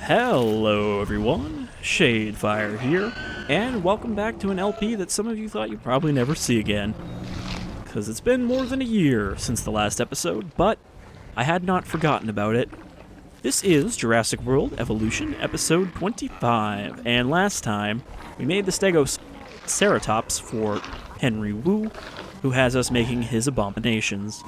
Hello everyone, Shadefire here, and welcome back to an LP that some of you thought you'd probably never see again. Because it's been more than a year since the last episode, but I had not forgotten about it. This is Jurassic World Evolution, episode 25, and last time we made the Stegoceratops for Henry Wu, who has us making his abominations.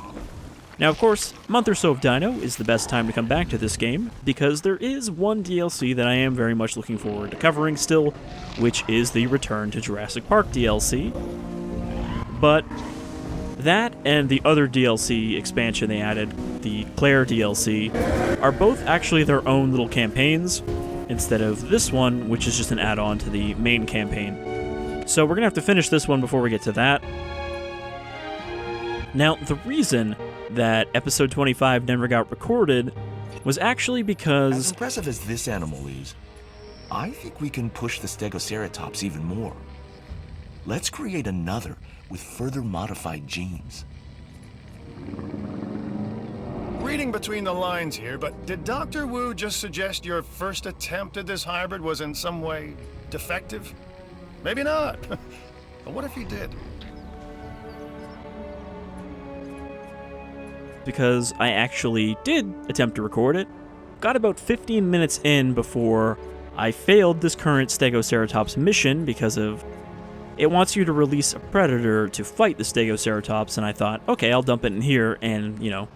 Now, of course, a month or so of Dino is the best time to come back to this game, because there is one DLC that I am very much looking forward to covering still, which is the Return to Jurassic Park DLC. But that and the other DLC expansion they added, the Claire DLC, are both actually their own little campaigns, instead of this one, which is just an add-on to the main campaign. So we're going to have to finish this one before we get to that. Now, the reason that episode 25 never got recorded was actually because... As impressive as this animal is, I think we can push the Stegoceratops even more. Let's create another with further modified genes. Reading between the lines here, but did Dr. Wu just suggest your first attempt at this hybrid was in some way defective? Maybe not. But what if he did? Because I actually did attempt to record it, got about 15 minutes in before I failed this current Stegoceratops mission because of it wants you to release a predator to fight the Stegoceratops, and I thought, okay, I'll dump it in here and, you know,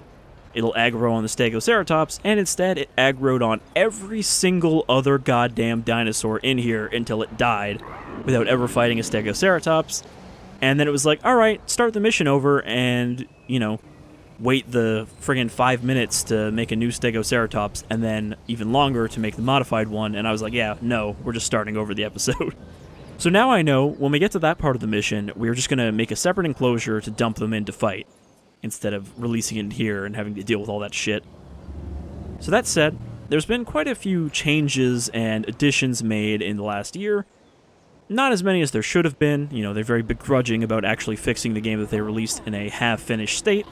it'll aggro on the Stegoceratops, and instead it aggroed on every single other goddamn dinosaur in here until it died without ever fighting a Stegoceratops, and then it was like, alright, start the mission over and, you know, wait the friggin' 5 minutes to make a new Stegoceratops, and then even longer to make the modified one, and I was like, yeah, no, we're just starting over the episode. So now I know, when we get to that part of the mission, we're just gonna make a separate enclosure to dump them in to fight, instead of releasing it here and having to deal with all that shit. So that said, there's been quite a few changes and additions made in the last year. Not as many as there should have been, you know, they're very begrudging about actually fixing the game that they released in a half-finished state.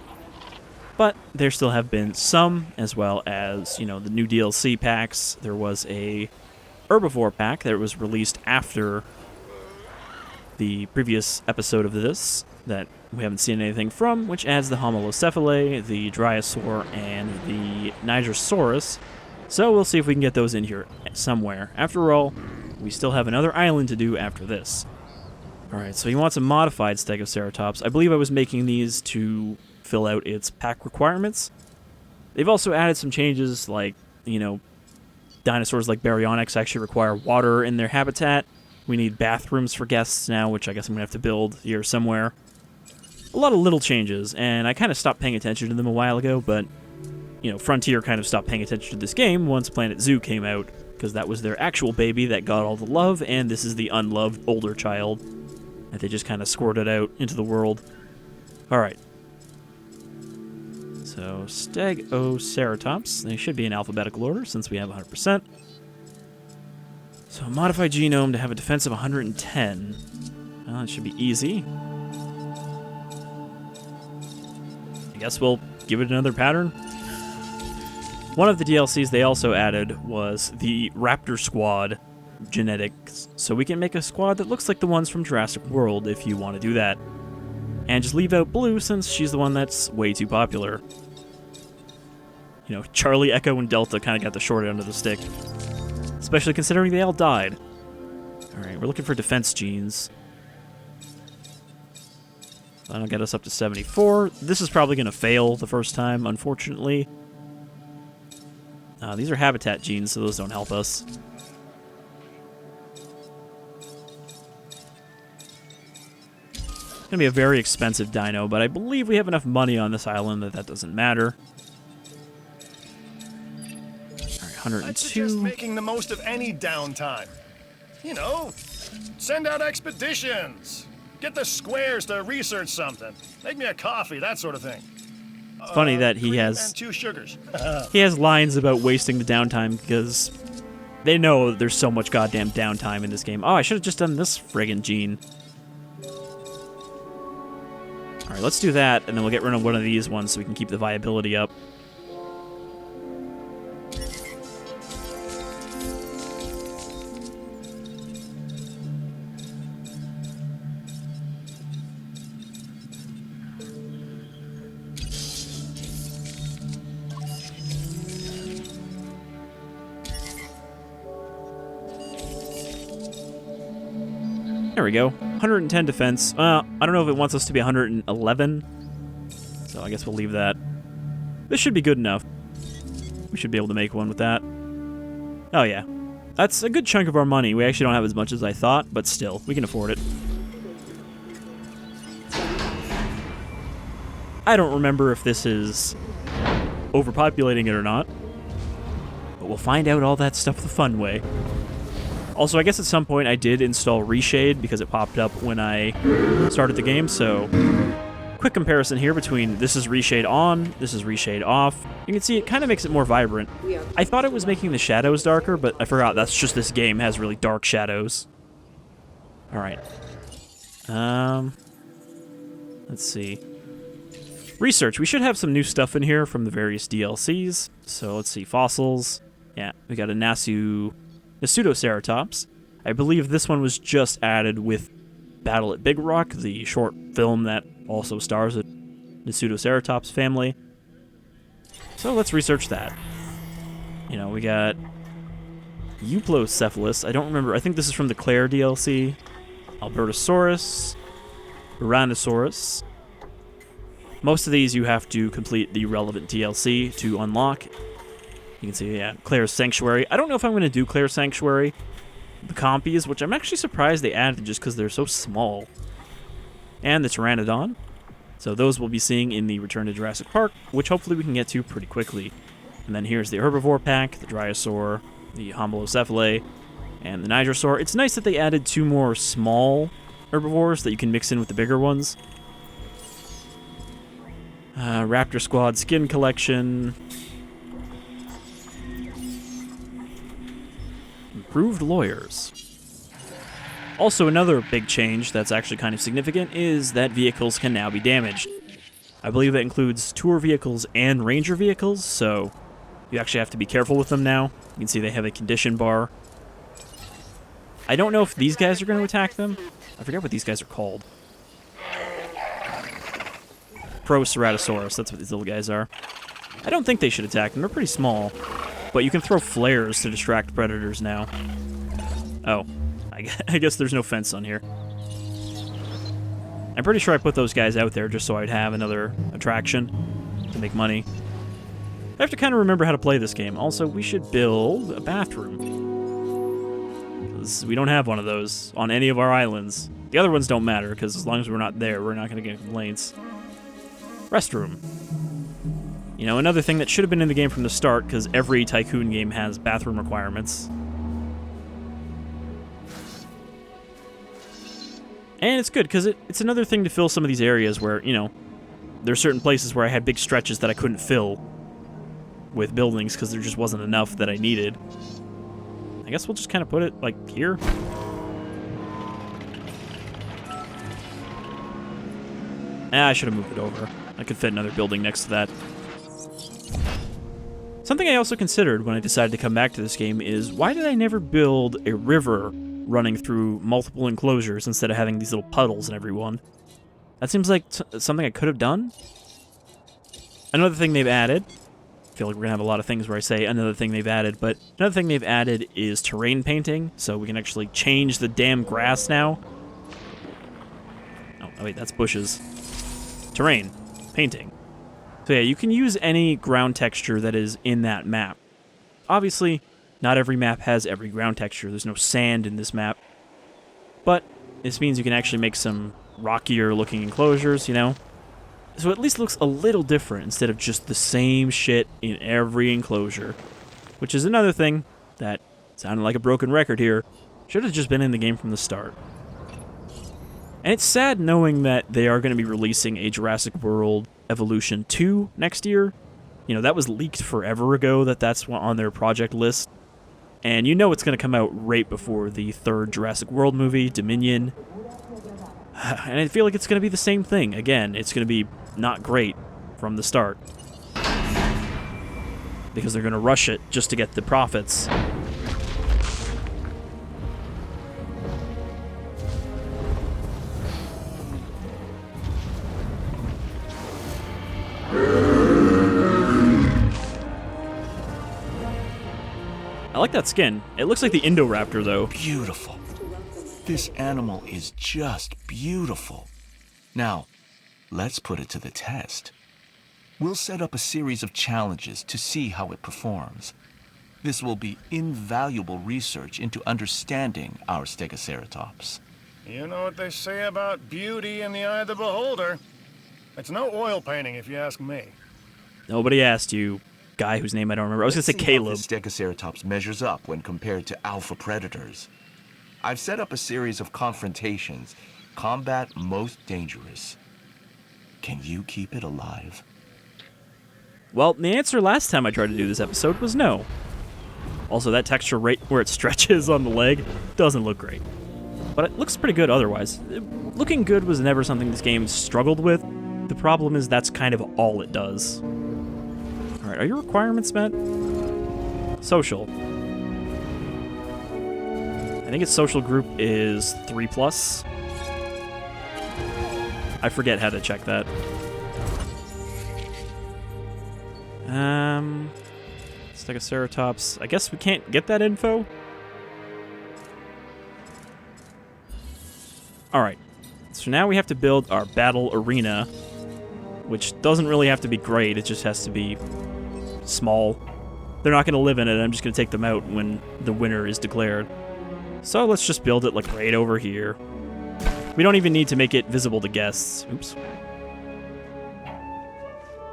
But there still have been some, as well as, you know, the new DLC packs. There was a herbivore pack that was released after the previous episode of this that we haven't seen anything from, which adds the Homalocephalae, the Dryosaur, and the Nigersaurus. So we'll see if we can get those in here somewhere. After all, we still have another island to do after this. Alright, so he wants a modified Stegoceratops. I believe I was making these to fill out its pack requirements. They've also added some changes like, you know, dinosaurs like Baryonyx actually require water in their habitat. We need bathrooms for guests now, which I guess I'm going to have to build here somewhere. A lot of little changes, and I kind of stopped paying attention to them a while ago, but, you know, Frontier kind of stopped paying attention to this game once Planet Zoo came out, because that was their actual baby that got all the love, and this is the unloved older child that they just kind of squirted out into the world. Alright. So, Stegoceratops, they should be in alphabetical order since we have 100%. So, a modified genome to have a defense of 110. Well, that should be easy. I guess we'll give it another pattern. One of the DLCs they also added was the Raptor Squad genetics, so we can make a squad that looks like the ones from Jurassic World if you want to do that. And just leave out Blue since she's the one that's way too popular. You know, Charlie, Echo, and Delta kind of got the short end of the stick. Especially considering they all died. Alright, we're looking for defense genes. That'll get us up to 74. This is probably going to fail the first time, unfortunately. These are habitat genes, so those don't help us. It's going to be a very expensive dino, but I believe we have enough money on this island that doesn't matter. Alright, 102. I'd suggest making the most of any downtime. You know, send out expeditions. Get the squares to research something. Make me a coffee, that sort of thing. It's funny that he has... And 2 sugars. He has lines about wasting the downtime because they know there's so much goddamn downtime in this game. Oh, I should have just done this friggin' gene. Alright, let's do that, and then we'll get rid of one of these ones so we can keep the viability up. There we go. 110 defense. I don't know if it wants us to be 111. So I guess we'll leave that. This should be good enough. We should be able to make one with that. Oh yeah. That's a good chunk of our money. We actually don't have as much as I thought, but still, we can afford it. I don't remember if this is overpopulating it or not, but we'll find out all that stuff the fun way. Also, I guess at some point I did install Reshade because it popped up when I started the game, so quick comparison here between this is Reshade on, this is Reshade off. You can see it kind of makes it more vibrant. I thought it was making the shadows darker, but I forgot that's just this game has really dark shadows. Alright. Let's see. Research. We should have some new stuff in here from the various DLCs. So let's see. Fossils. Yeah, we got a Stegoceratops. I believe this one was just added with Battle at Big Rock, the short film that also stars the Stegoceratops family. So let's research that. You know, we got Euplocephalus. I don't remember. I think this is from the Claire DLC. Albertosaurus. Tyrannosaurus. Most of these you have to complete the relevant DLC to unlock. You can see, yeah, Claire's Sanctuary. I don't know if I'm going to do Claire's Sanctuary. The Compies, which I'm actually surprised they added just because they're so small. And the Pteranodon. So those we'll be seeing in the Return to Jurassic Park, which hopefully we can get to pretty quickly. And then here's the Herbivore Pack, the Dryosaur, the Homalocephalae, and the Nigrosaur. It's nice that they added 2 more small herbivores that you can mix in with the bigger ones. Raptor Squad Skin Collection. Improved Lawyers. Also, another big change that's actually kind of significant is that vehicles can now be damaged. I believe that includes tour vehicles and ranger vehicles, so you actually have to be careful with them now. You can see they have a condition bar. I don't know if these guys are going to attack them. I forget what these guys are called. Proceratosaurus, that's what these little guys are. I don't think they should attack them, they're pretty small. But you can throw flares to distract predators now. Oh, I guess there's no fence on here. I'm pretty sure I put those guys out there just so I'd have another attraction to make money. I have to kind of remember how to play this game. Also, we should build a bathroom. 'Cause we don't have one of those on any of our islands. The other ones don't matter, because as long as we're not there, we're not going to get complaints. Restroom. You know, another thing that should have been in the game from the start, because every Tycoon game has bathroom requirements. And it's good, because it's another thing to fill some of these areas where, you know, there's certain places where I had big stretches that I couldn't fill with buildings, because there just wasn't enough that I needed. I guess we'll just kind of put it, like, here. I should have moved it over. I could fit another building next to that. Something I also considered when I decided to come back to this game is, why did I never build a river running through multiple enclosures instead of having these little puddles in every one? That seems like something I could have done. Another thing they've added, I feel like we're going to have a lot of things where I say another thing they've added, but another thing they've added is terrain painting, so we can actually change the damn grass now. Oh wait, that's bushes. Terrain. Painting. So yeah, you can use any ground texture that is in that map. Obviously, not every map has every ground texture. There's no sand in this map. But this means you can actually make some rockier looking enclosures, you know? So at least looks a little different instead of just the same shit in every enclosure. Which is another thing that sounded like a broken record here. Should have just been in the game from the start. And it's sad knowing that they are going to be releasing a Jurassic World Evolution 2 next year. You know, that was leaked forever ago that that's on their project list. And you know it's going to come out right before the 3rd Jurassic World movie, Dominion. And I feel like it's going to be the same thing. Again, it's going to be not great from the start. Because they're going to rush it just to get the profits. I like that skin. It looks like the Indoraptor, though. Beautiful. This animal is just beautiful. Now, let's put it to the test. We'll set up a series of challenges to see how it performs. This will be invaluable research into understanding our Stegoceratops. You know what they say about beauty in the eye of the beholder. It's no oil painting, if you ask me. Nobody asked you, guy whose name I don't remember. I was going to say Caleb. Let's see how the Stegoceratops measures up when compared to alpha predators. I've set up a series of confrontations. Combat most dangerous. Can you keep it alive? Well, the answer last time I tried to do this episode was no. Also, that texture right where it stretches on the leg doesn't look great. But it looks pretty good otherwise. Looking good was never something this game struggled with. The problem is that's kind of all it does. Alright, are your requirements met? Social. I think its social group is 3+. I forget how to check that. Stegoceratops. I guess we can't get that info? Alright. So now we have to build our battle arena, which doesn't really have to be great, it just has to be small. They're not going to live in it, I'm just going to take them out when the winner is declared. So let's just build it like right over here. We don't even need to make it visible to guests. Oops.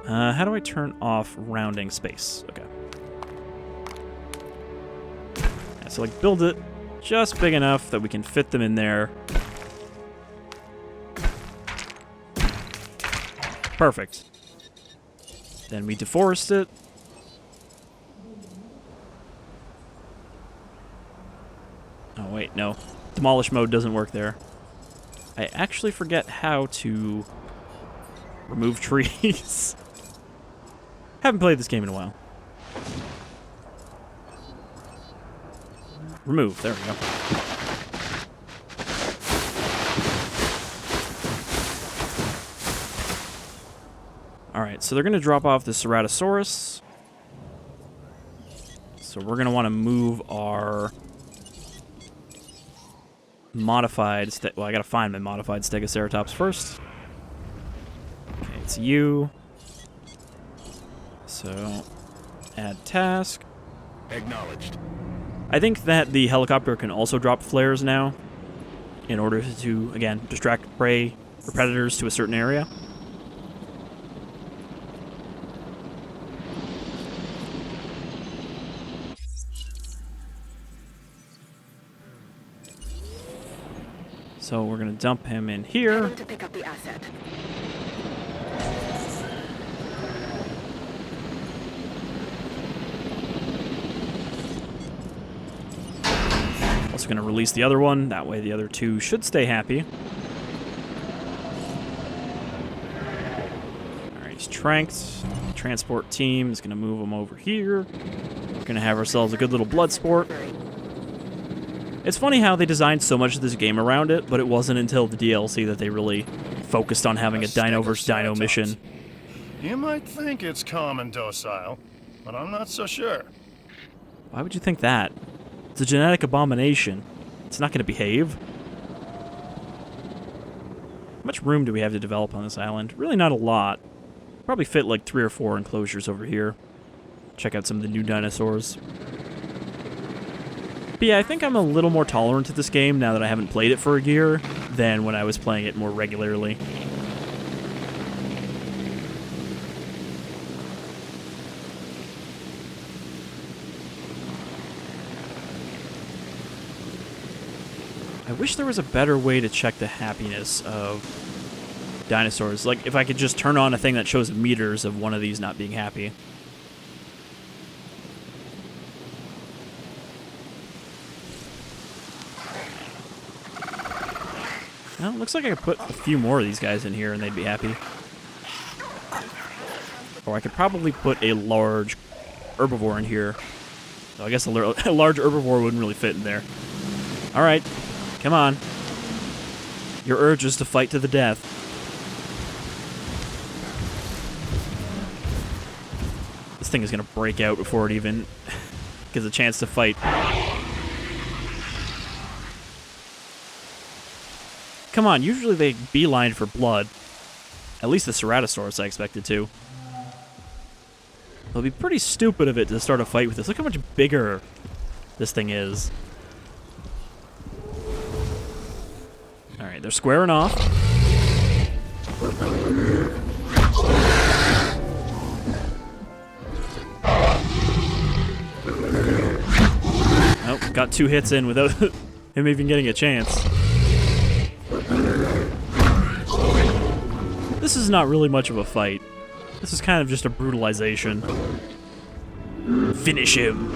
How do I turn off rounding space? Okay. Yeah, so like build it just big enough that we can fit them in there. Perfect. Then we deforest it. Oh wait, no. Demolish mode doesn't work there. I actually forget how to remove trees. Haven't played this game in a while. Remove, there we go. Alright, so they're going to drop off the Ceratosaurus. So we're going to want to move our modified... Well, I got to find my modified Stegoceratops first. Okay, it's you. So, add task. Acknowledged. I think that the helicopter can also drop flares now in order to, again, distract prey or predators to a certain area. So we're going to dump him in here. To pick up the asset. Also going to release the other one. That way the other two should stay happy. Alright, he's tranked. Transport team is going to move him over here. We're going to have ourselves a good little blood sport. It's funny how they designed so much of this game around it, but it wasn't until the DLC that they really focused on having a Dino vs. Dino mission. You might think it's calm and docile, but I'm not so sure. Why would you think that? It's a genetic abomination. It's not going to behave. How much room do we have to develop on this island? Really not a lot. Probably fit like 3 or 4 enclosures over here. Check out some of the new dinosaurs. But yeah, I think I'm a little more tolerant to this game now that I haven't played it for a year than when I was playing it more regularly. I wish there was a better way to check the happiness of dinosaurs. Like, if I could just turn on a thing that shows meters of one of these not being happy. Well, it looks like I could put a few more of these guys in here and they'd be happy. Or I could probably put a large herbivore in here. So I guess a large herbivore wouldn't really fit in there. Alright, come on. Your urge is to fight to the death. This thing is going to break out before it even gets a chance to fight. come on, usually they beeline for blood. At least the Ceratosaurus I expected to. It'll be pretty stupid of it to start a fight with this. Look how much bigger this thing is. Alright, they're squaring off. Oh, got 2 hits in without him even getting a chance. This is not really much of a fight. This is kind of just a brutalization. Finish him.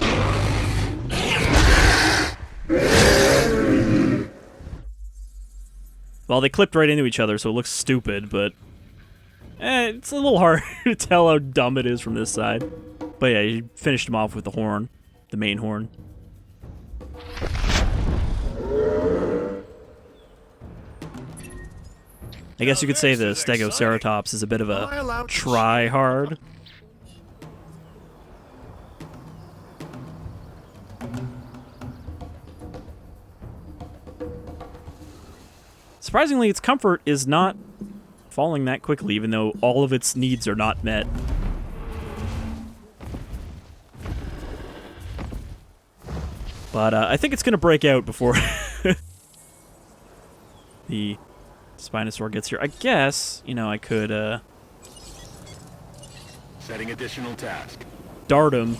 Well, they clipped right into each other, so it looks stupid, but it's a little hard to tell how dumb it is from this side. But yeah, you finished him off with the horn, the main horn. I guess you could say the Stegoceratops is a bit of a try-hard. Surprisingly, its comfort is not falling that quickly, even though all of its needs are not met. But I think it's going to break out before the Spinosaur gets here. I guess, you know, I could Setting additional task. dart him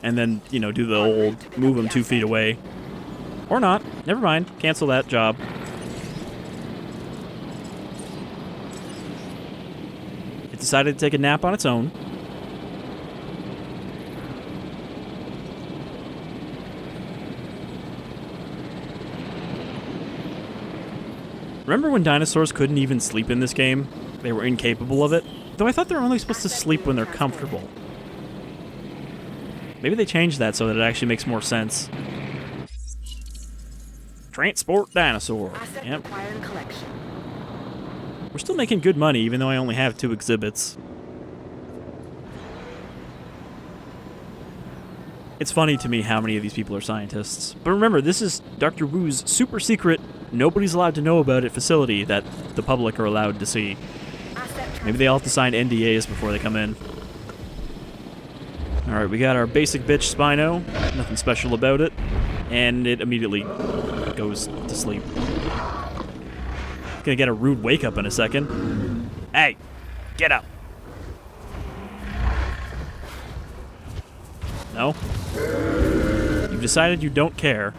and then, you know, do the old move him 2 feet away. Or not. Never mind. Cancel that job. It decided to take a nap on its own. Remember when dinosaurs couldn't even sleep in this game? They were incapable of it? Though I thought they were only supposed to sleep when they're comfortable. Maybe they changed that so that it actually makes more sense. Transport dinosaur. Yep. We're still making good money, even though I only have 2 exhibits. It's funny to me how many of these people are scientists. But remember, this is Dr. Wu's super secret, nobody's allowed to know about it facility that the public are allowed to see. Maybe they all have to sign NDAs before they come in. Alright, we got our basic bitch Spino. Nothing special about it. And it immediately goes to sleep. Gonna get a rude wake up in a second. Hey, get up. No? You've decided you don't care.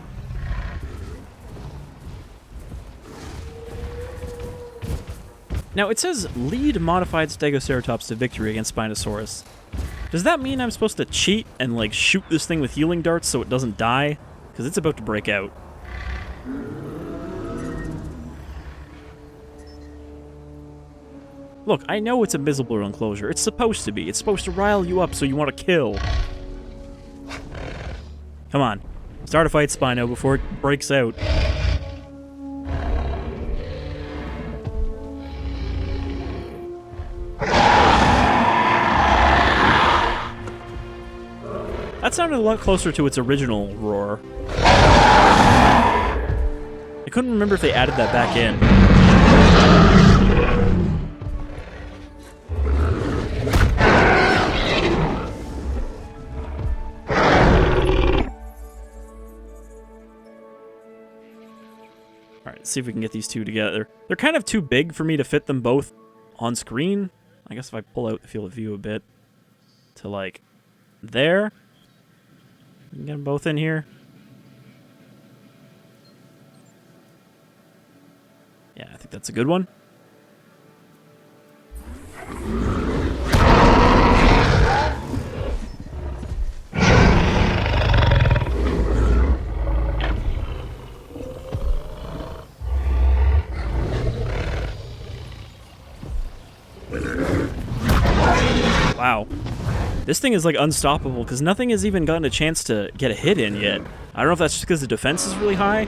Now, it says lead modified Stegoceratops to victory against Spinosaurus. Does that mean I'm supposed to cheat and, like, shoot this thing with healing darts so it doesn't die? Because it's about to break out. Look, I know it's a miserable enclosure. It's supposed to be. It's supposed to rile you up so you want to kill. Come on. Start a fight, Spino, before it breaks out. That sounded a lot closer to its original roar. I couldn't remember if they added that back in. Alright, let's see if we can get these two together. They're kind of too big for me to fit them both on screen. I guess if I pull out the field of view a bit to, like, there. Get them both in here. Yeah, I think that's a good one. Wow. This thing is, like, unstoppable, because nothing has even gotten a chance to get a hit in yet. I don't know if that's just because the defense is really high.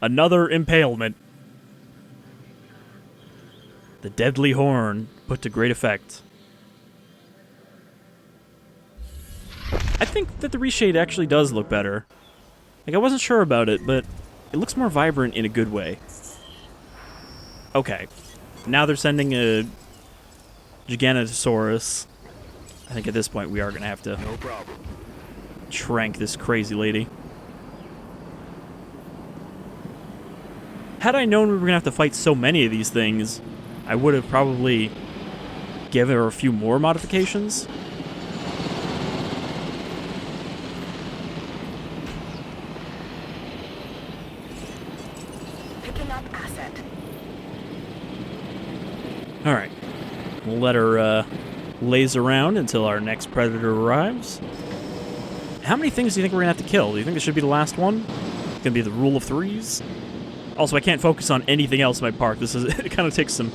Another impalement. The deadly horn put to great effect. I think that the reshade actually does look better. Like, I wasn't sure about it, but it looks more vibrant in a good way. Okay. Now they're sending a Giganotosaurus. I think at this point we are going to have to trank this crazy lady. Had I known we were going to have to fight so many of these things, I would have probably given her a few more modifications. Picking up asset. Alright. We'll let her laze around until our next predator arrives. How many things do you think we're going to have to kill? Do you think this should be the last one? It's going to be the rule of threes? Also, I can't focus on anything else in my park. It kind of takes some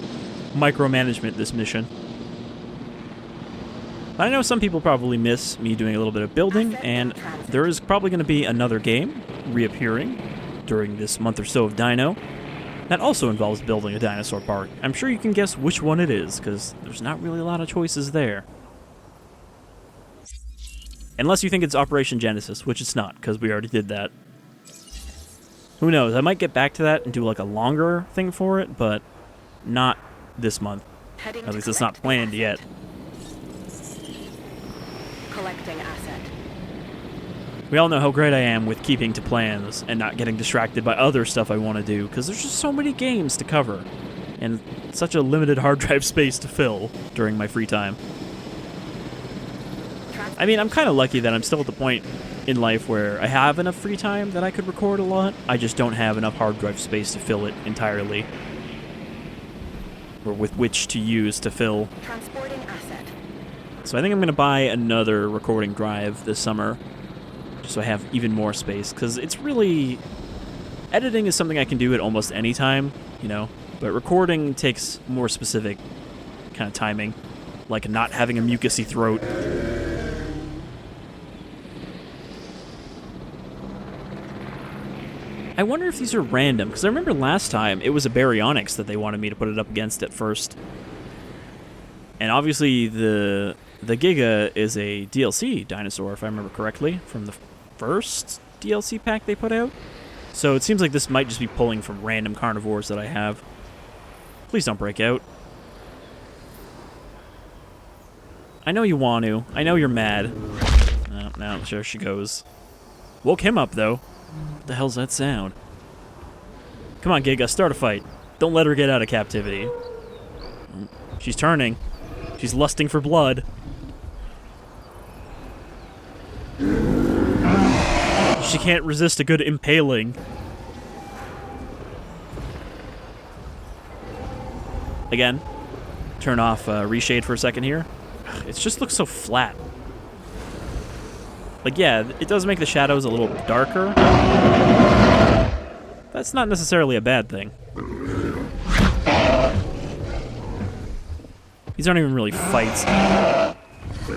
micromanagement, this mission. But I know some people probably miss me doing a little bit of building, and there is probably going to be another game reappearing during this month or so of Dino that also involves building a dinosaur park. I'm sure you can guess which one it is, because there's not really a lot of choices there. Unless you think it's Operation Genesis, which it's not, because we already did that. Who knows? I might get back to that and do like a longer thing for it, but not this month. At least it's not planned yet. Collecting asset. We all know how great I am with keeping to plans and not getting distracted by other stuff I want to do, because there's just so many games to cover, and such a limited hard drive space to fill during my free time. I mean, I'm kind of lucky that I'm still at the point in life where I have enough free time that I could record a lot. I just don't have enough hard drive space to fill it entirely. Or with which to use to fill. Transporting asset. So I think I'm going to buy another recording drive this summer, just so I have even more space, because it's really... Editing is something I can do at almost any time, you know, but recording takes more specific kind of timing, like not having a mucousy throat. I wonder if these are random, because I remember last time it was a Baryonyx that they wanted me to put it up against at first. And obviously the Giga is a DLC dinosaur, if I remember correctly, from the first DLC pack they put out. So it seems like this might just be pulling from random carnivores that I have. Please don't break out. I know you want to. I know you're mad. No, there she goes. Woke him up, though. What the hell's that sound? Come on, Giga, start a fight. Don't let her get out of captivity. She's turning. She's lusting for blood. She can't resist a good impaling. Again, turn off reshade for a second here. It just looks so flat. Like, yeah, it does make the shadows a little darker. That's not necessarily a bad thing. These aren't even really fights.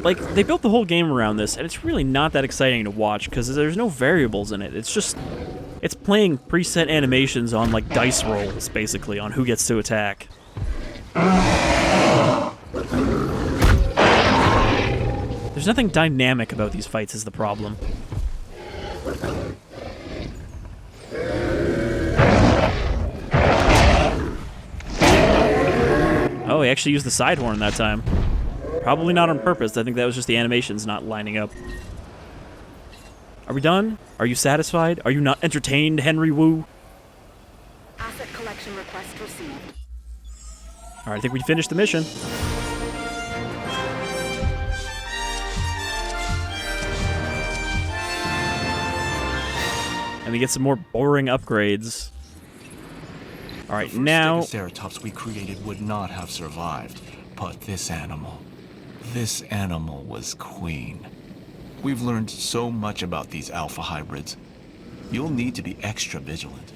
Like, they built the whole game around this, and it's really not that exciting to watch, because there's no variables in it. It's just... It's playing preset animations on, like, dice rolls, basically, on who gets to attack. There's nothing dynamic about these fights is the problem. Oh, he actually used the side horn that time. Probably not on purpose. I think that was just the animations not lining up. Are we done? Are you satisfied? Are you not entertained, Henry Wu? Asset collection request received. Alright, I think we finished the mission. And we get some more boring upgrades. Alright, now... The first Stegoceratops we created would not have survived, but this animal was queen. We've learned so much about these alpha hybrids. You'll need to be extra vigilant.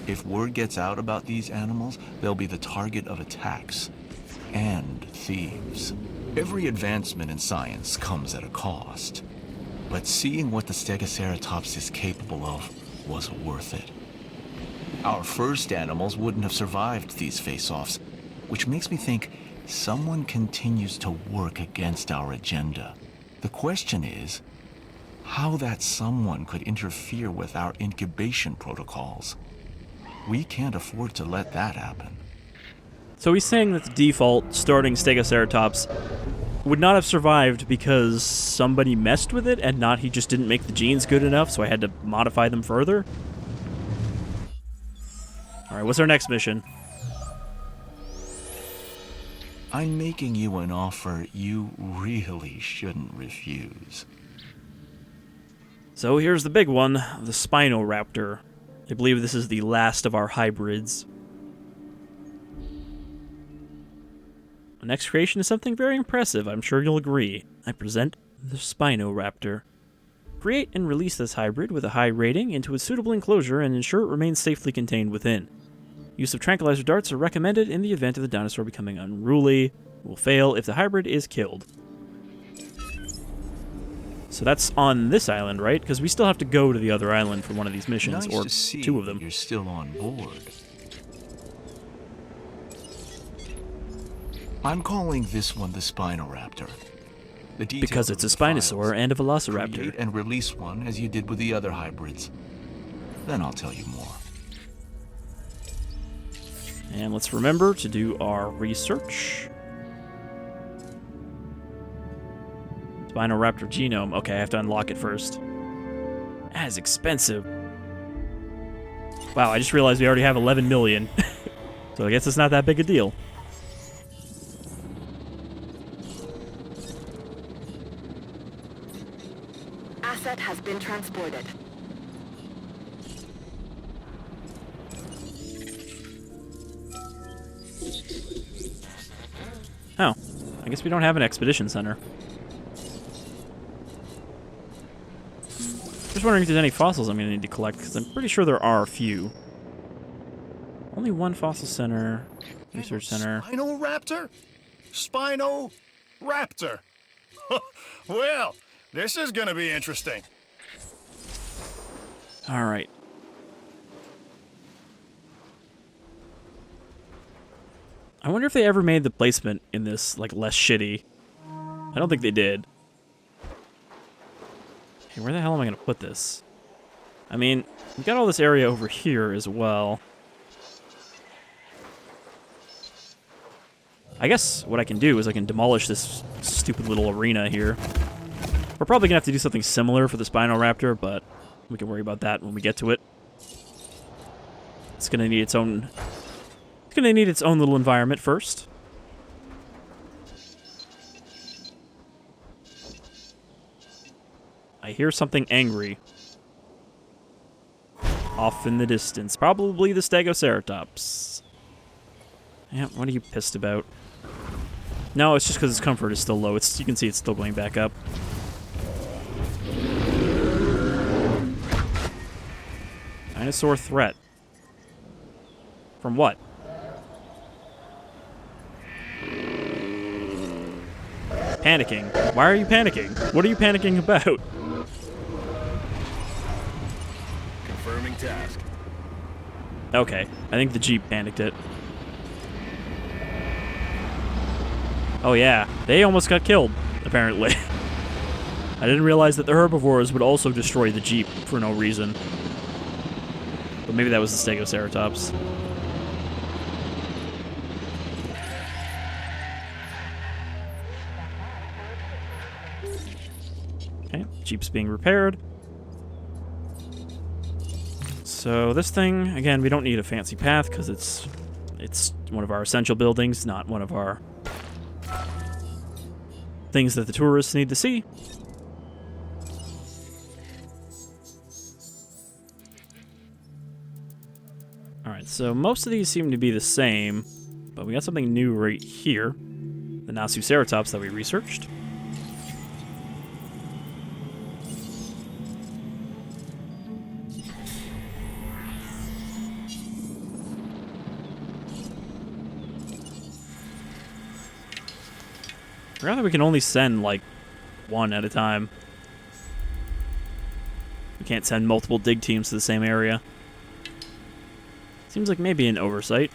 If word gets out about these animals, they'll be the target of attacks and thieves. Every advancement in science comes at a cost, but seeing what the Stegoceratops is capable of was worth it. Our first animals wouldn't have survived these face-offs, which makes me think someone continues to work against our agenda. The question is, how that someone could interfere with our incubation protocols. We can't afford to let that happen. So he's saying that the default starting Stegoceratops would not have survived because somebody messed with it and not he just didn't make the genes good enough, so I had to modify them further? Alright, what's our next mission? I'm making you an offer you really shouldn't refuse. So here's the big one, the Spinoraptor. I believe this is the last of our hybrids. The next creation is something very impressive, I'm sure you'll agree. I present the Spinoraptor. Create and release this hybrid with a high rating into a suitable enclosure and ensure it remains safely contained within. Use of tranquilizer darts are recommended in the event of the dinosaur becoming unruly. Will fail if the hybrid is killed. So that's on this island, right? Because we still have to go to the other island for one of these missions, Nice or to see two of them. You're still on board. I'm calling this one the Spinoraptor. The details Because it's a of the Spinosaur files. and a Velociraptor. Create and release one as you did with the other hybrids. Then I'll tell you more. And let's remember to do our research. Spinoraptor genome. Okay, I have to unlock it first. That is expensive. Wow, I just realized we already have 11 million. So I guess it's not that big a deal. Asset has been transported. Oh, I guess we don't have an expedition center. Just wondering if there's any fossils I'm going to need to collect, because I'm pretty sure there are a few. Only one fossil center, research center. Spinoraptor? Spinoraptor. Well, this is gonna be interesting. All right. I wonder if they ever made the placement in this, like, less shitty. I don't think they did. Hey, where the hell am I going to put this? I mean, we've got all this area over here as well. I guess what I can do is I can demolish this stupid little arena here. We're probably going to have to do something similar for the Spinoraptor, but we can worry about that when we get to it. It's going to need its own... It's going to need its own little environment first. I hear something angry. Off in the distance. Probably the Stegoceratops. Yeah, what are you pissed about? No, it's just because its comfort is still low. You can see it's still going back up. Dinosaur threat. From what? Panicking. Why are you panicking? What are you panicking about? Confirming task. Okay, I think the Jeep panicked it. Oh yeah, they almost got killed, apparently. I didn't realize that the herbivores would also destroy the Jeep for no reason. But maybe that was the Stegoceratops. Okay, Jeep's being repaired. So this thing, again, we don't need a fancy path because it's one of our essential buildings, not one of our things that the tourists need to see. Alright, so most of these seem to be the same, but we got something new right here. The Nasuceratops that we researched. I forgot that we can only send, like, one at a time. We can't send multiple dig teams to the same area. Seems like maybe an oversight.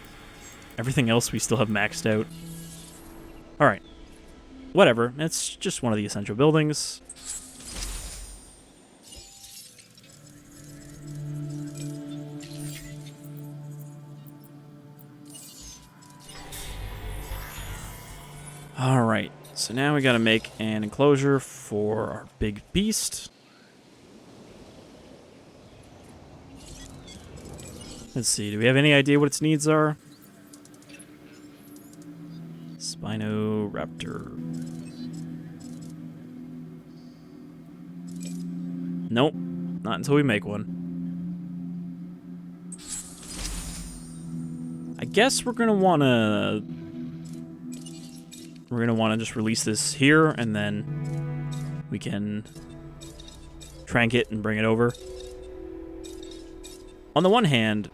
Everything else we still have maxed out. Alright. Whatever. It's just one of the essential buildings. Alright, so now we gotta make an enclosure for our big beast. Let's see, do we have any idea what its needs are? Spinoraptor. Nope, not until we make one. I guess we're gonna wanna just release this here, and then we can trank it and bring it over. On the one hand,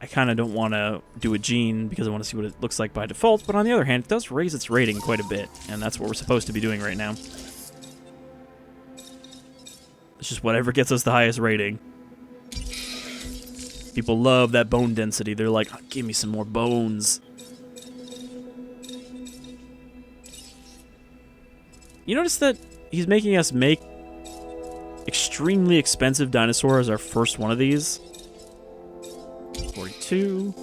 I kind of don't want to do a gene because I want to see what it looks like by default, but on the other hand, it does raise its rating quite a bit, and that's what we're supposed to be doing right now. It's just whatever gets us the highest rating. People love that bone density. They're like, oh, give me some more bones. You notice that he's making us make extremely expensive dinosaurs our first one of these? 42.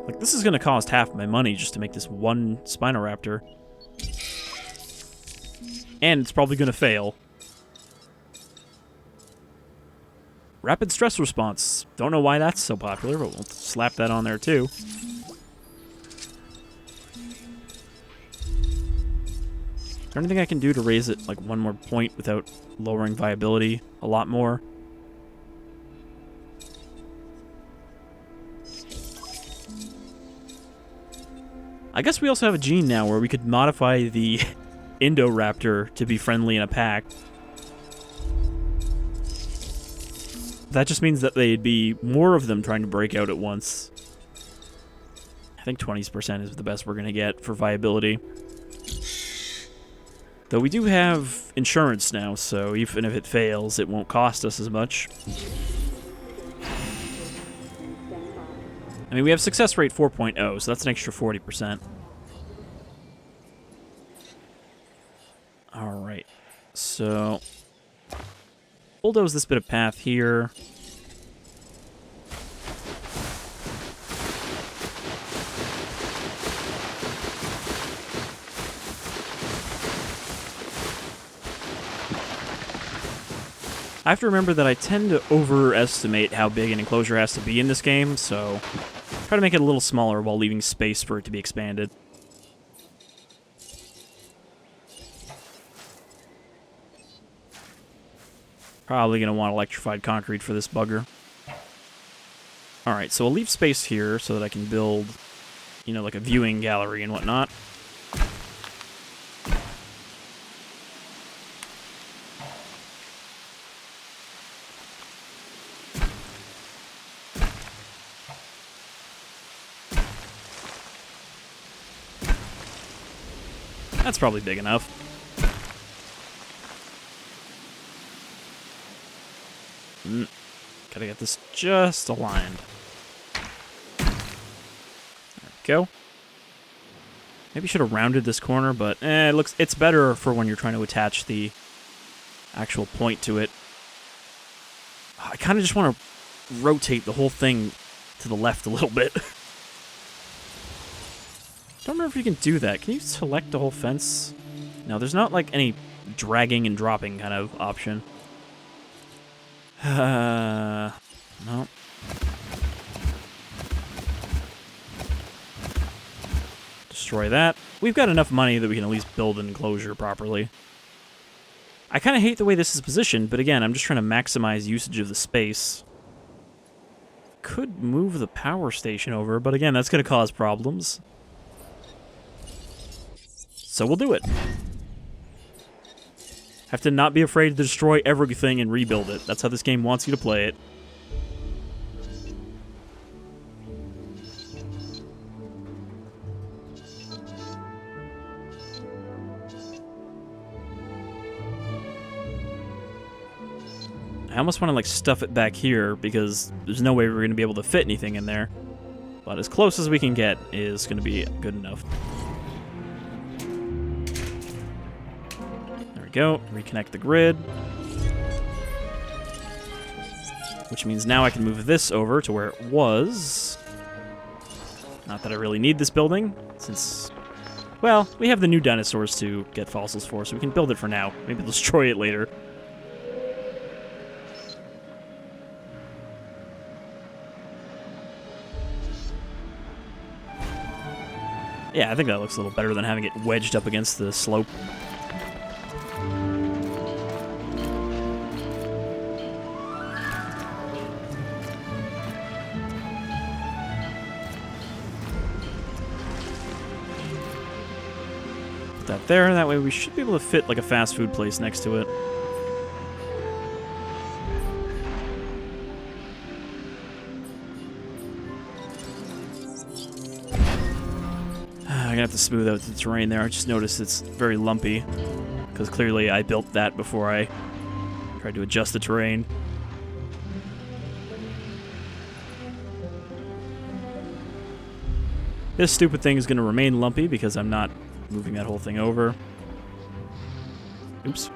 Like, this is going to cost half my money just to make this one Spinoraptor. And it's probably going to fail. Rapid stress response. Don't know why that's so popular, but we'll slap that on there too. Is there anything I can do to raise it like one more point without lowering viability a lot more? I guess we also have a gene now where we could modify the Indoraptor to be friendly in a pack. That just means that they'd be more of them trying to break out at once. I think 20% is the best we're going to get for viability. Though we do have insurance now, so even if it fails, it won't cost us as much. I mean, we have success rate 4.0, so that's an extra 40%. Alright, so bulldoze this bit of path here. I have to remember that I tend to overestimate how big an enclosure has to be in this game, so try to make it a little smaller while leaving space for it to be expanded. Probably going to want electrified concrete for this bugger. Alright, so I'll leave space here so that I can build, you know, like a viewing gallery and whatnot. That's probably big enough. Gotta get this just aligned. There we go. Maybe should have rounded this corner, but it's better for when you're trying to attach the actual point to it. I kind of just want to rotate the whole thing to the left a little bit. Don't remember if you can do that. Can you select the whole fence? No, there's not like any dragging and dropping kind of option. No. Destroy that. We've got enough money that we can at least build an enclosure properly. I kind of hate the way this is positioned, but again, I'm just trying to maximize usage of the space. Could move the power station over, but again, that's going to cause problems. So we'll do it. Have to not be afraid to destroy everything and rebuild it. That's how this game wants you to play it. I almost want to like stuff it back here because there's no way we're going to be able to fit anything in there. But as close as we can get is going to be good enough. Go, reconnect the grid. which means now I can move this over to where it was. Not that I really need this building, since, well, we have the new dinosaurs to get fossils for, so we can build it for now. Maybe destroy it later. Yeah, I think that looks a little better than having it wedged up against the slope. Put that there, that way we should be able to fit like a fast food place next to it. I'm gonna have to smooth out the terrain there. I just noticed it's very lumpy, because clearly I built that before I tried to adjust the terrain. This stupid thing is gonna remain lumpy because I'm not moving that whole thing over. Oops.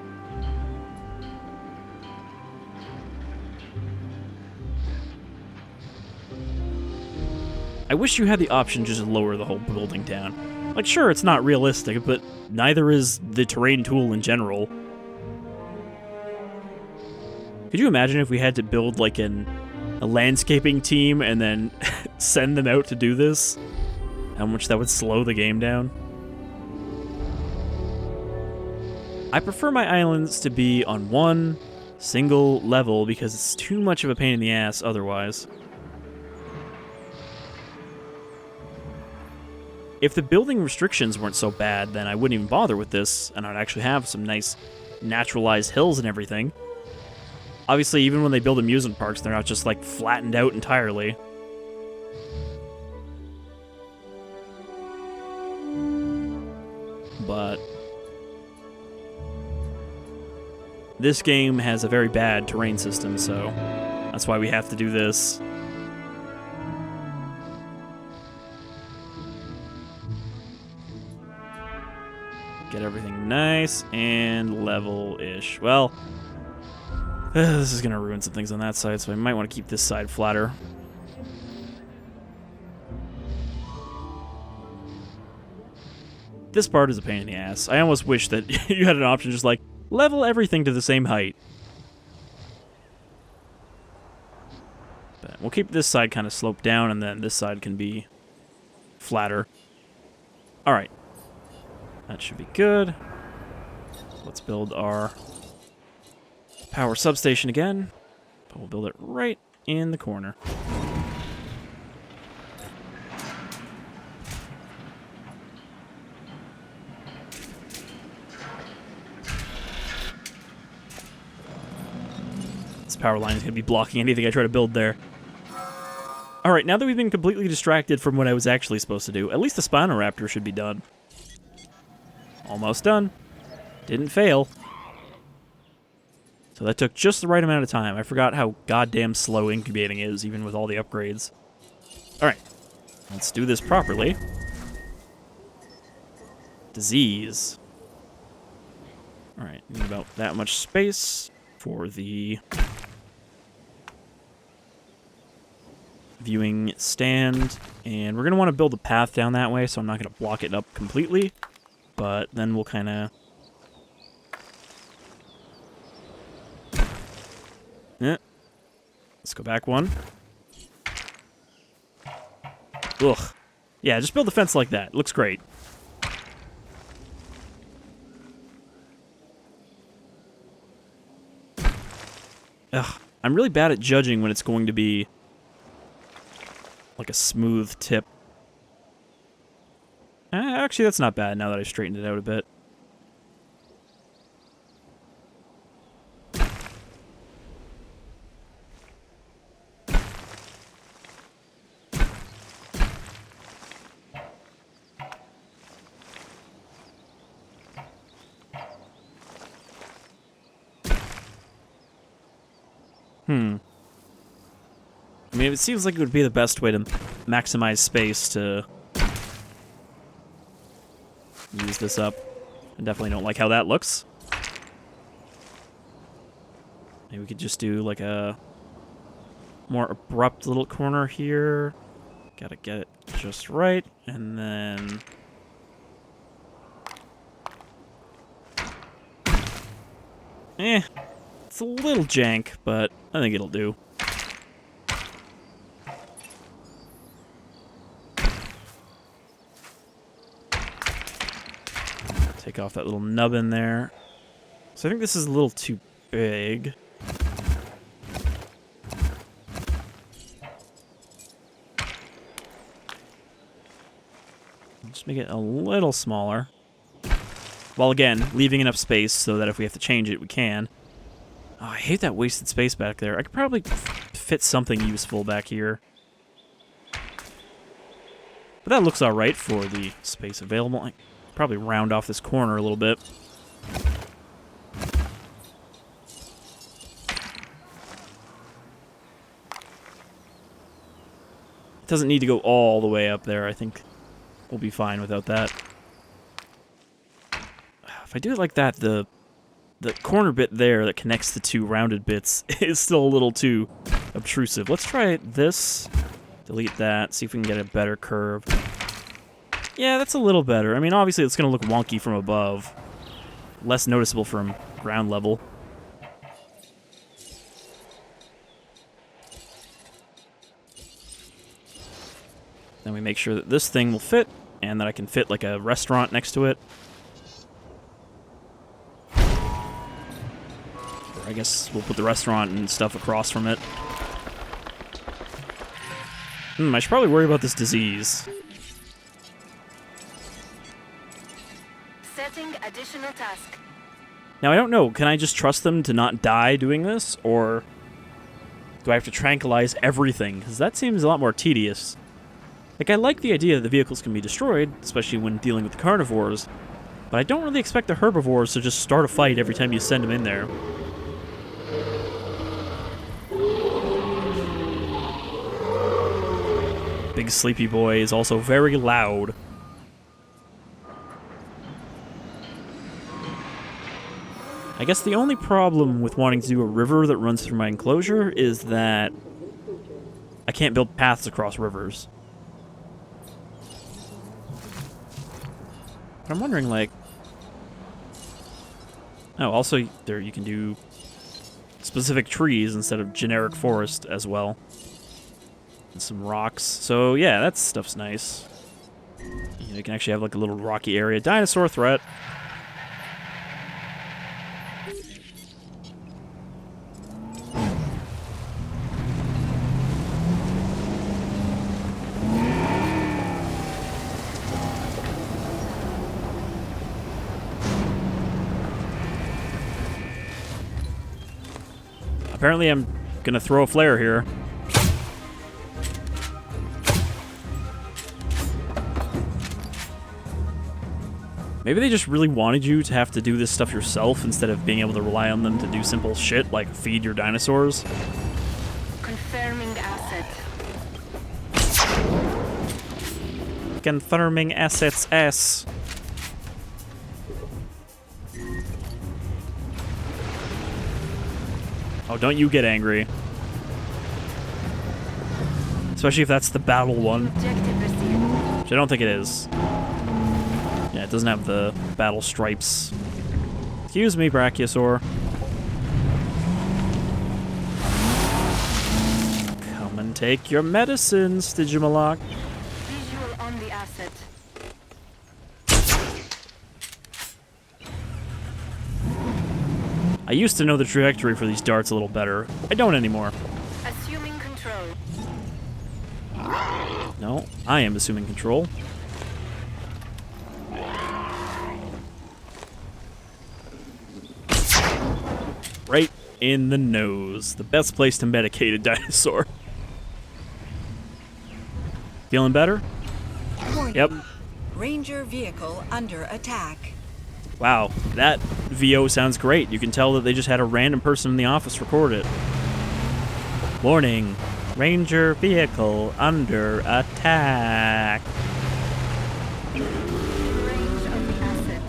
I wish you had the option to just lower the whole building down. Like, sure, it's not realistic, but neither is the terrain tool in general. Could you imagine if we had to build, like, a landscaping team and then send them out to do this? How much that would slow the game down? I prefer my islands to be on one single level because it's too much of a pain in the ass otherwise. If the building restrictions weren't so bad, then I wouldn't even bother with this, and I'd actually have some nice naturalized hills and everything. Obviously, even when they build amusement parks, they're not just, like, flattened out entirely. But this game has a very bad terrain system, so that's why we have to do this. Get everything nice and level-ish. Well, this is going to ruin some things on that side, so I might want to keep this side flatter. This part is a pain in the ass. I almost wish that you had an option just like, level everything to the same height. But we'll keep this side kind of sloped down, and then this side can be flatter. Alright. That should be good. Let's build our power substation again. But we'll build it right in the corner. This power line is going to be blocking anything I try to build there. Alright, now that we've been completely distracted from what I was actually supposed to do, at least the Spinoraptor should be done. Almost done. Didn't fail. So that took just the right amount of time. I forgot how goddamn slow incubating is, even with all the upgrades. Alright. Let's do this properly. Disease. Alright, need about that much space for the viewing stand. And we're going to want to build a path down that way, so I'm not going to block it up completely. But then we'll kind of... Let's go back one. Ugh. Yeah, just build a fence like that. Looks great. Ugh. I'm really bad at judging when it's going to be like a smooth tip. Actually, that's not bad now that I've straightened it out a bit. I mean, it seems like it would be the best way to maximize space to use this up. I definitely don't like how that looks. Maybe we could just do like a more abrupt little corner here. Gotta get it just right, and then... It's a little jank, but I think it'll do. Take off that little nubbin there. So I think this is a little too big. Just make it a little smaller. While again, leaving enough space so that if we have to change it, we can. Oh, I hate that wasted space back there. I could probably fit something useful back here. But that looks alright for the space available. I could probably round off this corner a little bit. It doesn't need to go all the way up there. I think we'll be fine without that. If I do it like that, the corner bit there that connects the two rounded bits is still a little too obtrusive. Let's try this. Delete that. See if we can get a better curve. Yeah, that's a little better. I mean, obviously it's going to look wonky from above. Less noticeable from ground level. Then we make sure that this thing will fit, and that I can fit like a restaurant next to it. Or I guess we'll put the restaurant and stuff across from it. I should probably worry about this disease. Setting additional task. Now, I don't know. Can I just trust them to not die doing this? Or do I have to tranquilize everything? Because that seems a lot more tedious. Like, I like the idea that the vehicles can be destroyed, especially when dealing with the carnivores, but I don't really expect the herbivores to just start a fight every time you send them in there. Big sleepy boy is also very loud. I guess the only problem with wanting to do a river that runs through my enclosure is that I can't build paths across rivers. But I'm wondering, like... Oh, also, there you can do specific trees instead of generic forest as well. And some rocks. So, yeah, that stuff's nice. You can actually have, like, a little rocky area. Dinosaur threat. Apparently I'm gonna throw a flare here. Maybe they just really wanted you to have to do this stuff yourself instead of being able to rely on them to do simple shit like feed your dinosaurs. Confirming asset. Confirming assets S. Oh, don't you get angry. Especially if that's the battle one. Objective received. Which I don't think it is. Yeah, it doesn't have the battle stripes. Excuse me, Brachiosaur. Come and take your medicine, Stygimoloch. Visual on the asset. I used to know the trajectory for these darts a little better. I don't anymore. Assuming control. No, I am assuming control. Right in the nose. The best place to medicate a dinosaur. Feeling better? Warning. Yep. Ranger vehicle under attack. Wow, that VO sounds great. You can tell that they just had a random person in the office record it. Warning. Ranger vehicle under attack. Range of the asset.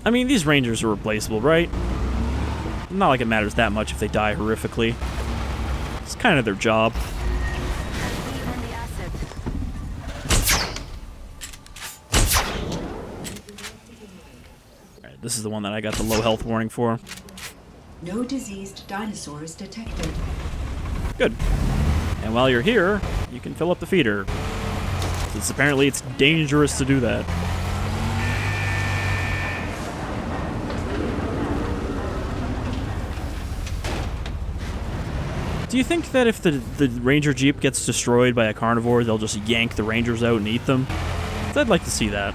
I mean, these rangers are replaceable, right? Not like it matters that much if they die horrifically. It's kind of their job. Be on the asset. Alright, this is the one that I got the low health warning for. No diseased dinosaurs detected. Good. And while you're here, you can fill up the feeder. Since apparently it's dangerous to do that. Do you think that if the Ranger Jeep gets destroyed by a carnivore, they'll just yank the Rangers out and eat them? 'Cause I'd like to see that.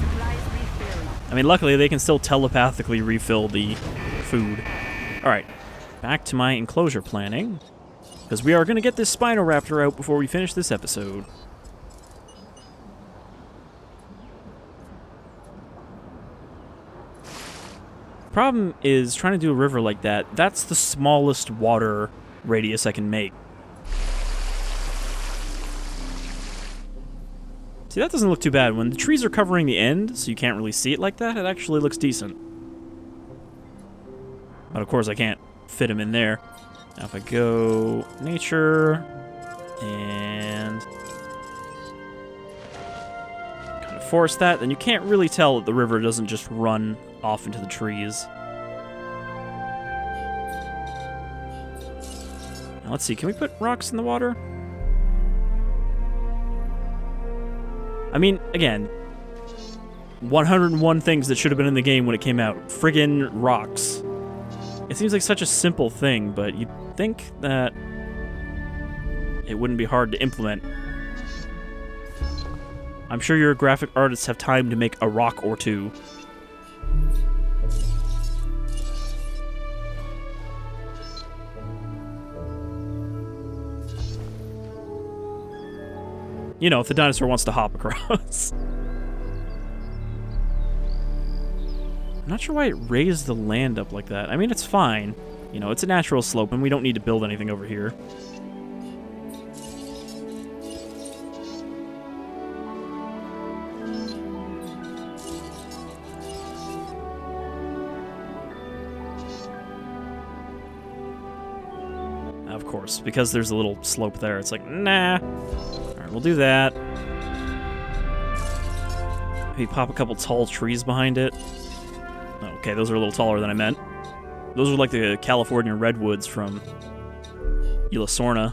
Supplies refilled. I mean, luckily they can still telepathically refill the food. Alright, back to my enclosure planning. Because we are going to get this Spinoraptor out before we finish this episode. Problem is, trying to do a river like that, that's the smallest water radius I can make. See, that doesn't look too bad. When the trees are covering the end, so you can't really see it like that, it actually looks decent. But of course I can't fit him in there. Now if I go nature and kind of force that, then you can't really tell that the river doesn't just run off into the trees. Now let's see, can we put rocks in the water? I mean, again, 101 things that should have been in the game when it came out. Friggin' rocks. It seems like such a simple thing, but you'd think that it wouldn't be hard to implement. I'm sure your graphic artists have time to make a rock or two. You know, if the dinosaur wants to hop across. I'm not sure why it raised the land up like that. I mean, it's fine. You know, it's a natural slope, and we don't need to build anything over here. Of course, because there's a little slope there, it's like, nah. Alright, we'll do that. Maybe pop a couple tall trees behind it. Okay, those are a little taller than I meant. Those are like the California redwoods from Elasorna.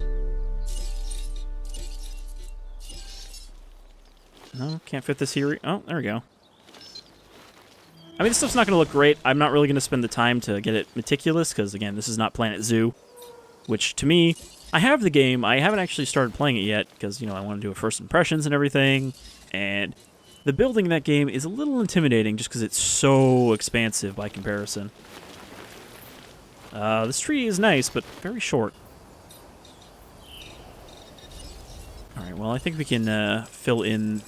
No, can't fit this here. Oh, there we go. I mean, this stuff's not going to look great. I'm not really going to spend the time to get it meticulous, because, again, this is not Planet Zoo. Which, to me, I have the game. I haven't actually started playing it yet, because, you know, I want to do a first impressions and everything. And the building in that game is a little intimidating just because it's so expansive by comparison. This tree is nice, but very short. Alright, well, I think we can fill in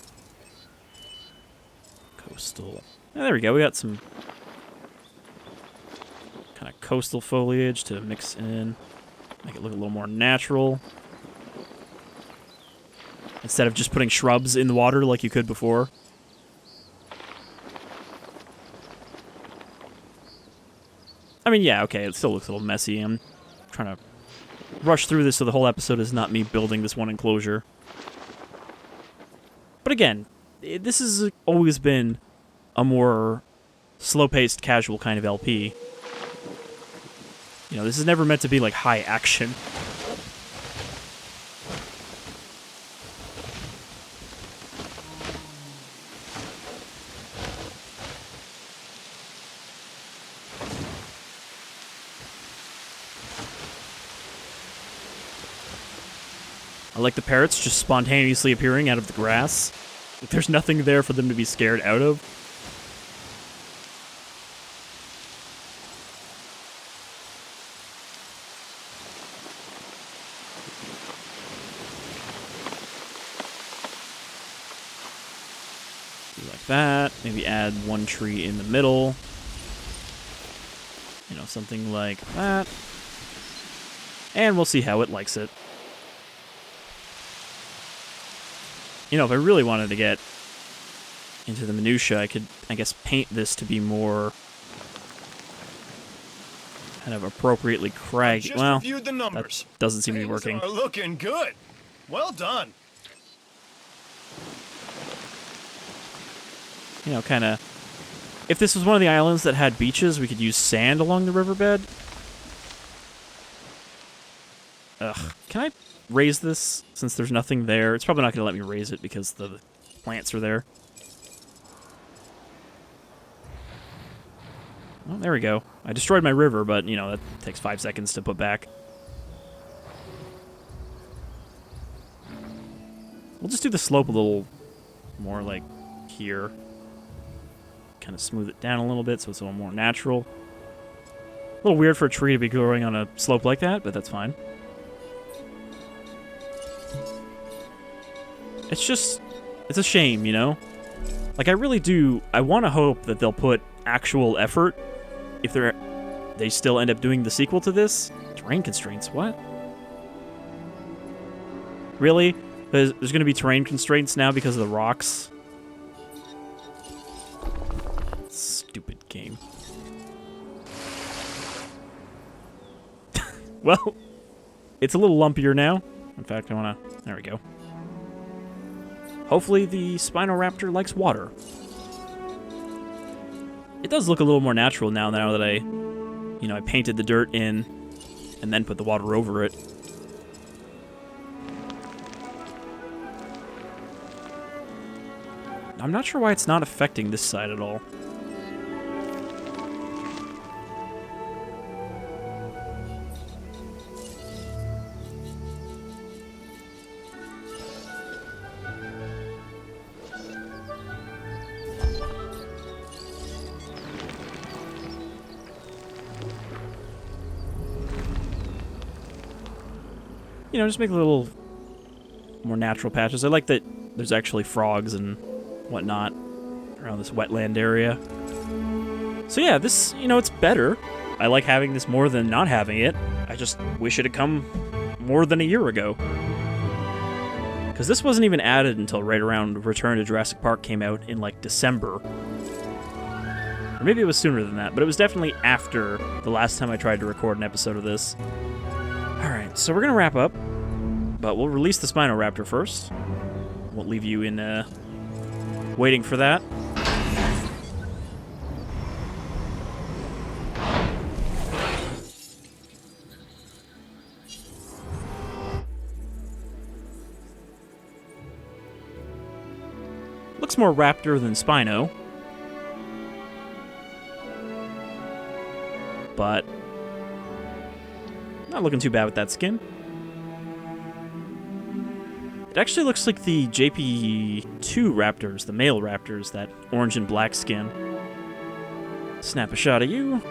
coastal. Oh, there we go, we got some kind of coastal foliage to mix in. Make it look a little more natural. Instead of just putting shrubs in the water like you could before. I mean, yeah, okay, it still looks a little messy. I'm trying to rush through this so the whole episode is not me building this one enclosure. But again, this has always been a more slow-paced, casual kind of LP. You know, this is never meant to be like high action. I like the parrots just spontaneously appearing out of the grass. Like, there's nothing there for them to be scared out of. like that. Maybe add one tree in the middle. You know, something like that. And we'll see how it likes it. You know, if I really wanted to get into the minutia, I could, I guess, paint this to be more kind of appropriately craggy. Just Well, reviewed the numbers. that doesn't seem to be Things working. are looking good. Well done. You know, kind of... If this was one of the islands that had beaches, we could use sand along the riverbed. Ugh. Can I raise this since there's nothing there? It's probably not going to let me raise it because the plants are there. Well, there we go. I destroyed my river, but, you know, that takes 5 seconds to put back. We'll just do the slope a little more like here. Kind of smooth it down a little bit so it's a little more natural. A little weird for a tree to be growing on a slope like that, but that's fine. It's just, it's a shame, you know? Like, I really do, I want to hope that they'll put actual effort if they still end up doing the sequel to this. Terrain constraints, what? Really? There's going to be terrain constraints now because of the rocks? Stupid game. Well, it's a little lumpier now. In fact, I want to... There we go. Hopefully the Spinal Raptor likes water. It does look a little more natural now that I, you know, I painted the dirt in and then put the water over it. I'm not sure why it's not affecting this side at all. You know, just make a little more natural patches. I like that there's actually frogs and whatnot around this wetland area. So yeah, this, you know, it's better. I like having this more than not having it. I just wish it had come more than a year ago. Because this wasn't even added until right around Return to Jurassic Park came out in, like, December. Or maybe it was sooner than that, but it was definitely after the last time I tried to record an episode of this. Alright, so we're going to wrap up, but we'll release the Spinoraptor first. Won't leave you in, waiting for that. Looks more raptor than Spino. But not looking too bad with that skin. It actually looks like the JP2 raptors, the male raptors, that orange and black skin. Snap a shot of you.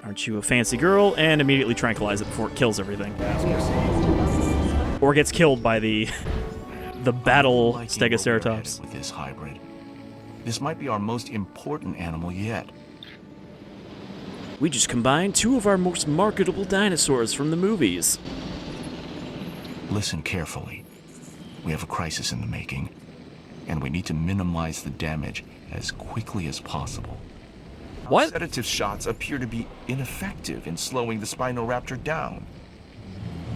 Aren't you a fancy girl? And immediately tranquilize it before it kills everything. Or gets killed by the battle Stegoceratops. With this hybrid. This might be our most important animal yet. We just combined two of our most marketable dinosaurs from the movies. Listen carefully. We have a crisis in the making, and we need to minimize the damage as quickly as possible. What? Sedative shots appear to be ineffective in slowing the Spinoraptor down.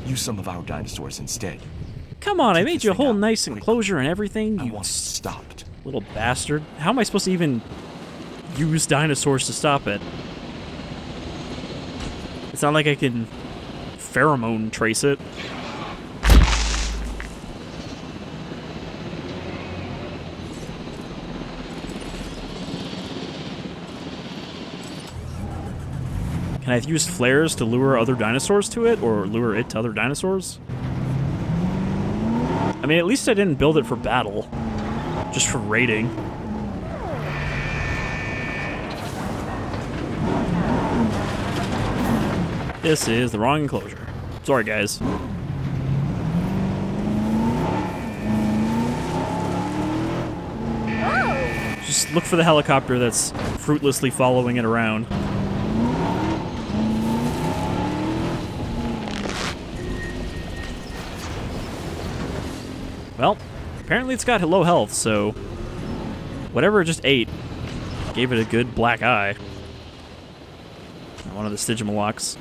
Use some of our dinosaurs instead. Come on, I Take made this you a thing whole out nice quickly. enclosure and everything, I you want it stopped. little bastard. How am I supposed to even use dinosaurs to stop it? It's not like I can pheromone trace it. Can I use flares to lure other dinosaurs to it, or lure it to other dinosaurs? I mean, at least I didn't build it for battle, just for raiding. This is the wrong enclosure. Sorry, guys. Whoa! just look for the helicopter that's fruitlessly following it around. Well, apparently it's got low health, so whatever it just ate gave it a good black eye. One of the Stygimolochs.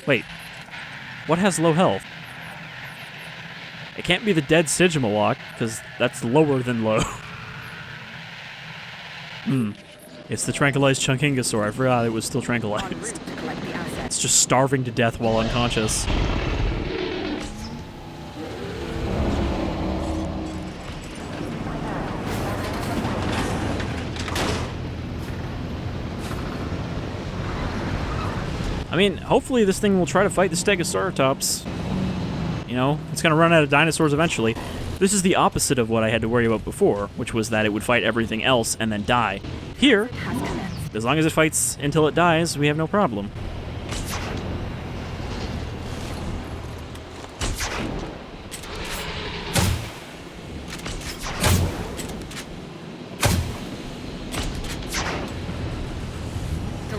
Wait, what has low health? It can't be the dead Stygimoloch, because that's lower than low. It's the tranquilized Chunkingosaur. I forgot it was still tranquilized. It's just starving to death while unconscious. I mean, hopefully this thing will try to fight the Stegoceratops. You know, it's going to run out of dinosaurs eventually. This is the opposite of what I had to worry about before, which was that it would fight everything else and then die. Here, as long as it fights until it dies, we have no problem.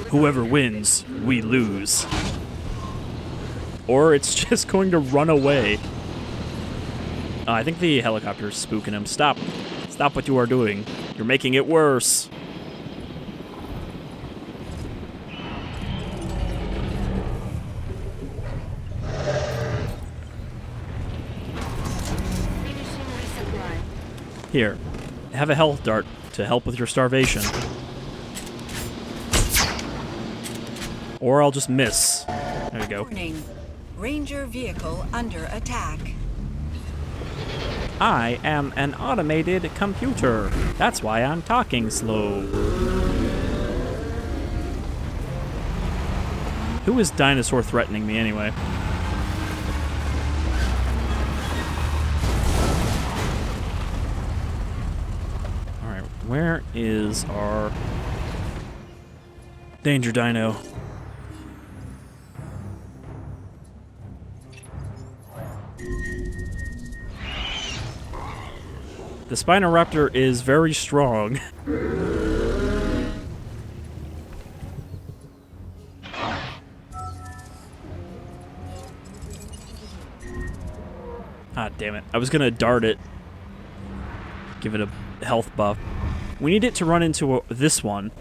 Whoever wins, we lose. Or it's just going to run away. I think the helicopter's spooking him. Stop. Stop what you are doing. You're making it worse. Here, have a health dart to help with your starvation. Or I'll just miss. There we go. Warning. Ranger vehicle under attack. I am an automated computer. That's why I'm talking slow. Who is dinosaur threatening me anyway? Alright, where is our danger dino? The Spinoraptor is very strong. Ah, damn it. I was gonna dart it. Give it a health buff. We need it to run into this one.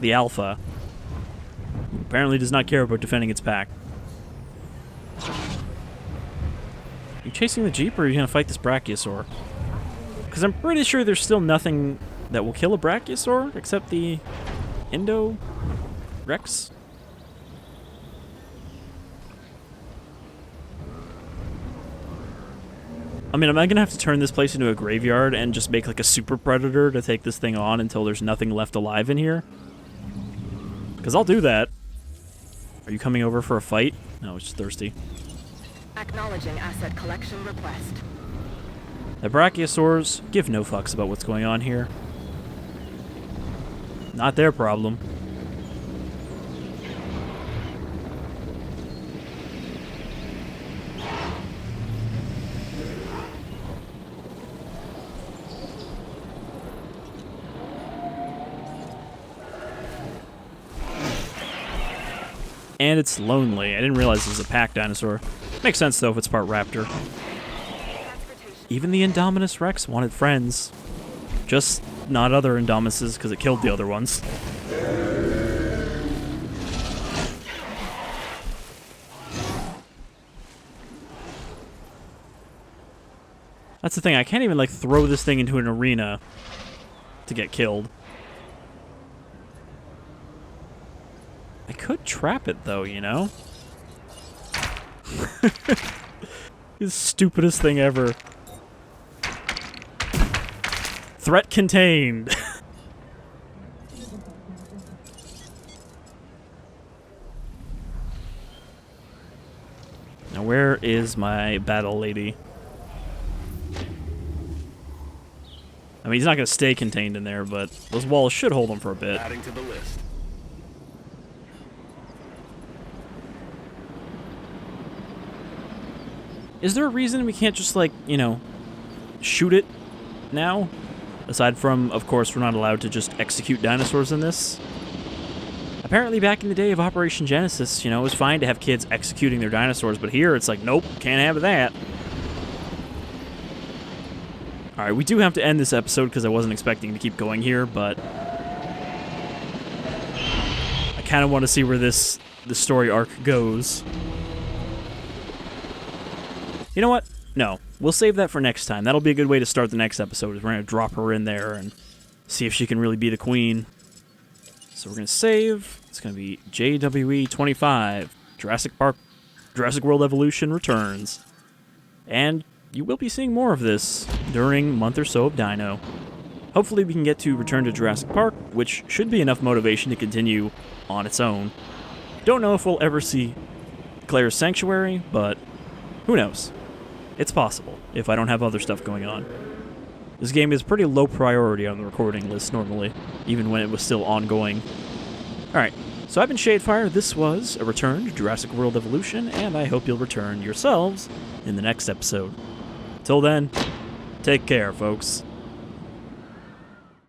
The Alpha. Who apparently does not care about defending its pack. You chasing the Jeep or are you gonna fight this Brachiosaur? Because I'm pretty sure there's still nothing that will kill a Brachiosaur except the Rex. I mean, am I going to have to turn this place into a graveyard and just make like a super predator to take this thing on until there's nothing left alive in here? Because I'll do that. Are you coming over for a fight? No, it's just thirsty. Acknowledging asset collection request. The Brachiosaurs give no fucks about what's going on here. Not their problem. And it's lonely. I didn't realize it was a pack dinosaur. Makes sense though if it's part raptor. Even the Indominus Rex wanted friends. Just not other Indominuses because it killed the other ones. That's the thing, I can't even like throw this thing into an arena to get killed. I could trap it though, you know? The stupidest thing ever. Threat contained. Now where is my battle lady? I mean, he's not going to stay contained in there, but those walls should hold him for a bit. Adding to the list. Is there a reason we can't just, like, you know, shoot it now? Aside from, of course, we're not allowed to just execute dinosaurs in this. Apparently back in the day of Operation Genesis, you know, it was fine to have kids executing their dinosaurs, but here it's like, nope, can't have that. Alright, we do have to end this episode because I wasn't expecting to keep going here, but I kind of want to see where this story arc goes. You know what? No, we'll save that for next time. That'll be a good way to start the next episode, is we're going to drop her in there and see if she can really be the queen. So we're going to save. It's going to be Ep.25. Jurassic World Evolution returns. And you will be seeing more of this during a month or so of Dino. Hopefully we can get to Return to Jurassic Park, which should be enough motivation to continue on its own. Don't know if we'll ever see Claire's Sanctuary, but who knows? It's possible, if I don't have other stuff going on. This game is pretty low priority on the recording list normally, even when it was still ongoing. Alright, so I've been Shadefire, this was a return to Jurassic World Evolution, and I hope you'll return yourselves in the next episode. Till then, take care, folks.